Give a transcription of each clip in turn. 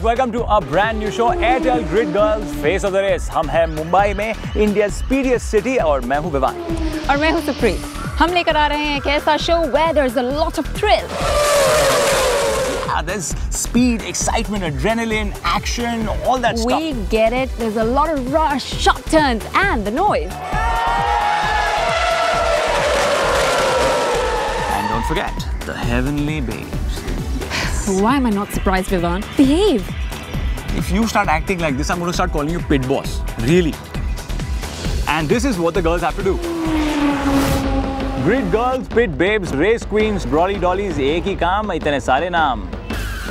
Alright, welcome to a brand new show, Airtel Grid Girls Face of the Race. हम हैं मुंबई में, India's speediest city, और मैं हूँ विवान। और मैं हूँ सुप्रीत। हम लेकर आ रहे हैं एक ऐसा show where there's a lot of thrill. Yeah, there's speed, excitement, adrenaline, action, all that stuff. We get it. There's a lot of rush, sharp turns, and the noise. And don't forget, the heavenly babes. Why am I not surprised, Vivan? Behave. If you start acting like this, I'm going to start calling you Pit Boss. Really. And this is what the girls have to do. Grid Girls, Pit Babes, Race Queens, Brolly Dollies, एक ही काम, इतने सारे नाम.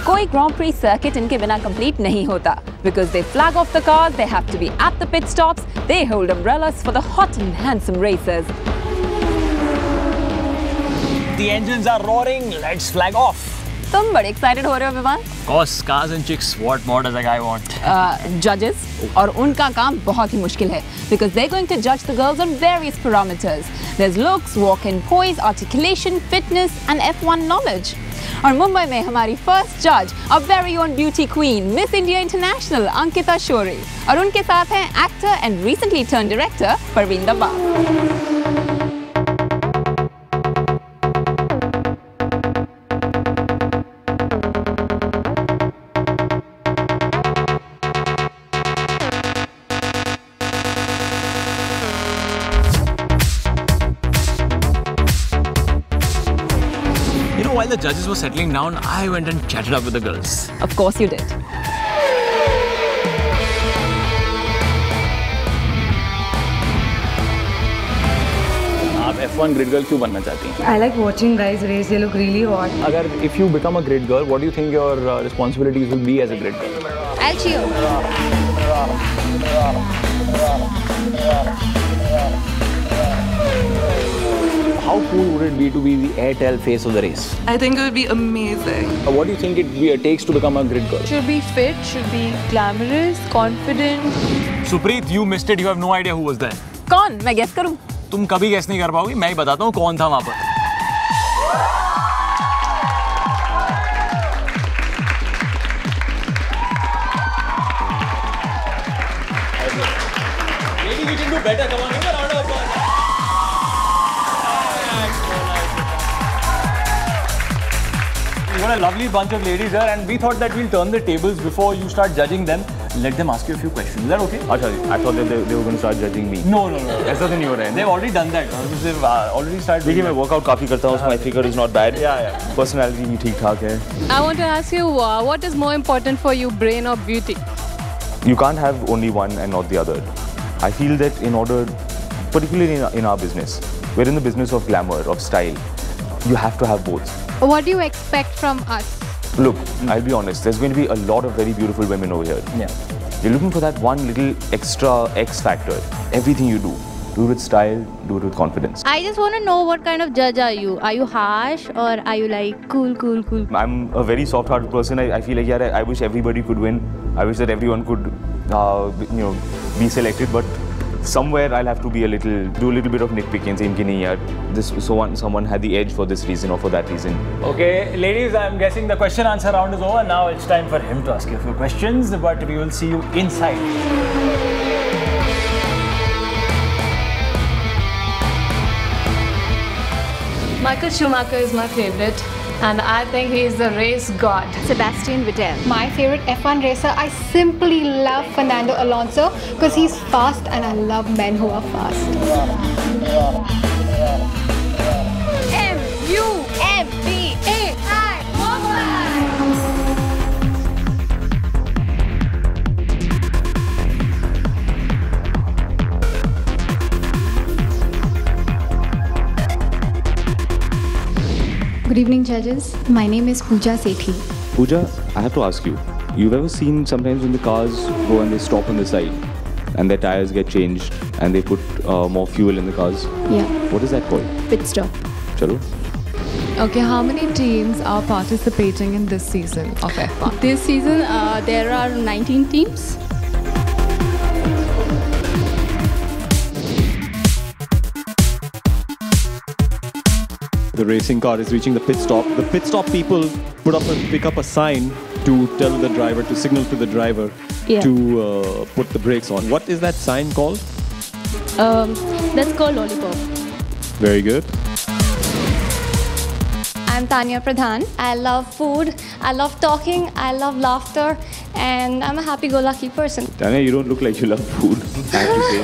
कोई Grand Prix circuit इनके बिना complete नहीं होता. Because they flag off the cars, they have to be at the pit stops, they hold umbrellas for the hot and handsome racers. The engines are roaring, let's flag off. तुम बड़े excited हो रहे हो Vivaan? Of course, cars and chicks, what more does a guy want? Judges, और उनका काम बहुत ही मुश्किल है because they're going to judge the girls on various parameters. There's looks, walk-in poise, articulation, fitness, and F1 knowledge. और मुंबई में हमारी first judge, our very own beauty queen, Miss India International, Ankita Shore. और उनके साथ हैं actor and recently turned director, Parveen Dabba. While the judges were settling down, I went and chatted up with the girls. Of course you did. आप F1 grid girl क्यों बनना चाहती हैं? I like watching guys race. They look really hot. अगर if you become a grid girl, what do you think your responsibilities will be as a grid girl? I'll cheer. How cool would it be to be the Airtel face of the race? I think it would be amazing. What do you think it takes to become a grid girl? Should be fit, should be glamorous, confident. Supreet, you missed it. You have no idea who was there. कौन? मैं guess करूँ? तुम कभी guess नहीं कर पाओगी. मैं ही बताता हूँ कौन था वहाँ पर. Lady, we can do better. Come on, give a round of applause. What a lovely bunch of ladies here, and we thought that we'll turn the tables before you start judging them. Let them ask you a few questions. Is that okay? Achha, I thought that they were going to start judging me. No. ऐसा तो नहीं हो रहा है. They've already done that. They've already started. देखिए मैं workout काफी करता हूँ, so my figure is not bad. Yeah. Personality भी ठीक ठाक है. I want to ask you, what is more important for you, brain or beauty? You can't have only one and not the other. I feel that in order, particularly in our business, we're in the business of glamour, of style. You have to have both. What do you expect from us? Look, I'll be honest, there's going to be a lot of very beautiful women over here. Yeah. You're looking for that one little extra X factor. Everything you do it with style, do it with confidence. I just want to know what kind of judge are you? Are you harsh or are you like cool? I'm a very soft-hearted person. I feel like, yeah, I wish everybody could win. I wish that everyone could, be selected. But somewhere I'll have to do a little bit of nitpicking. Saying कि नहीं यार, someone had the edge for this reason or for that reason. Okay, ladies, I'm guessing the question answer round is over. Now it's time for him to ask you a few questions, but we will see you inside. Michael Schumacher is my favorite, and I think he is the race god. Sebastian Vettel. My favorite F1 racer, I simply love Fernando Alonso because he's fast and I love men who are fast. M-U-M-B-A-I, Good evening, judges. My name is Pooja Sethi. Pooja, I have to ask you. You've ever seen sometimes when the cars go and they stop on the side and their tires get changed and they put more fuel in the cars? Yeah. What is that called? Pit stop. Chalo. Okay, how many teams are participating in this season of F1? This season, there are 19 teams. The racing car is reaching the pit stop. The pit stop people pick up a sign to tell the driver, to signal to the driver to put the brakes on. What is that sign called? That's called lollipop. Very good. I'm Tanya Pradhan. I love food, I love talking, I love laughter, and I'm a happy-go-lucky person. Tanya, you don't look like you love food, I have to say.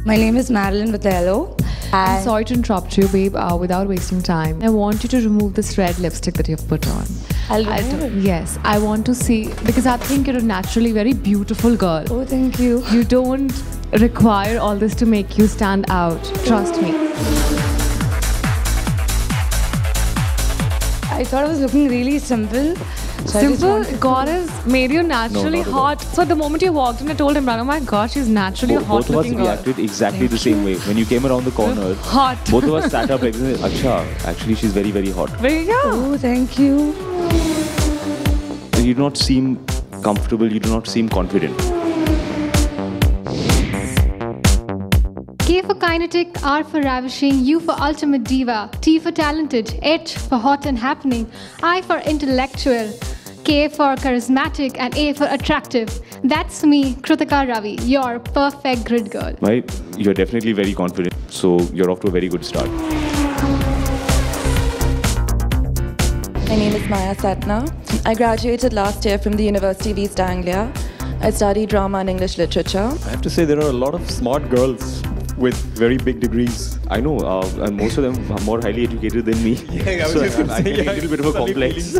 My name is Marilyn Vitello. I'm sorry to interrupt you, babe, without wasting time. I want you to remove this red lipstick that you've put on. I'll remove it. Yes, I want to see, because I think you're a naturally very beautiful girl. Oh, thank you. You don't require all this to make you stand out. Trust me. I thought I was looking really simple. So Simple, God has made you naturally hot. So the moment you walked in, I told Imran, oh my God, she's naturally a hot Both of us looking girl. reacted exactly the same way. When you came around the corner, Hot. both of us sat up like, Acha, actually she's very, very hot. There you go. Oh, thank you. You do not seem comfortable, you do not seem confident. K for kinetic, R for ravishing, U for ultimate diva, T for talented, H for hot and happening, I for intellectual, K for charismatic, and A for attractive. That's me, Kritika Ravi, your perfect grid girl. You're definitely very confident, so you're off to a very good start. My name is Maya Satna. I graduated last year from the University of East Anglia. I studied drama and English literature. I have to say there are a lot of smart girls with very big degrees. I know, and most of them are more highly educated than me. So I get a little bit of a complex.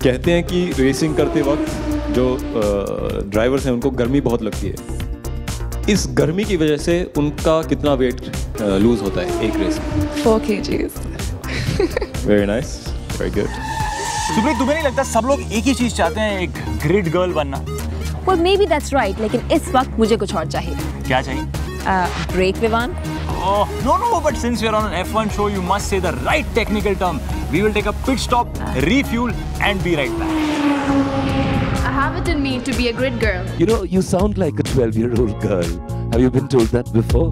कहते हैं कि racing करते वक्त जो drivers हैं उनको गर्मी बहुत लगती है. इस गर्मी की वजह से उनका कितना वेट लूज होता है एक रेस में? 4 kgs. Very nice, very good. Supreet, तुम्हें नहीं लगता सब लोग एक ही चीज चाहते हैं, एक ग्रिड गर्ल बनना? Well, maybe that's right, लेकिन इस वक्त मुझे कुछ और चाहिए. क्या चाहिए? Break, Vivan. Oh, no, but since we're on an F1 show, you must say the right technical term. We will take a pit stop, refuel, and be right back. I have it in me to be a grid girl. You know, you sound like a 12-year-old girl. Have you been told that before?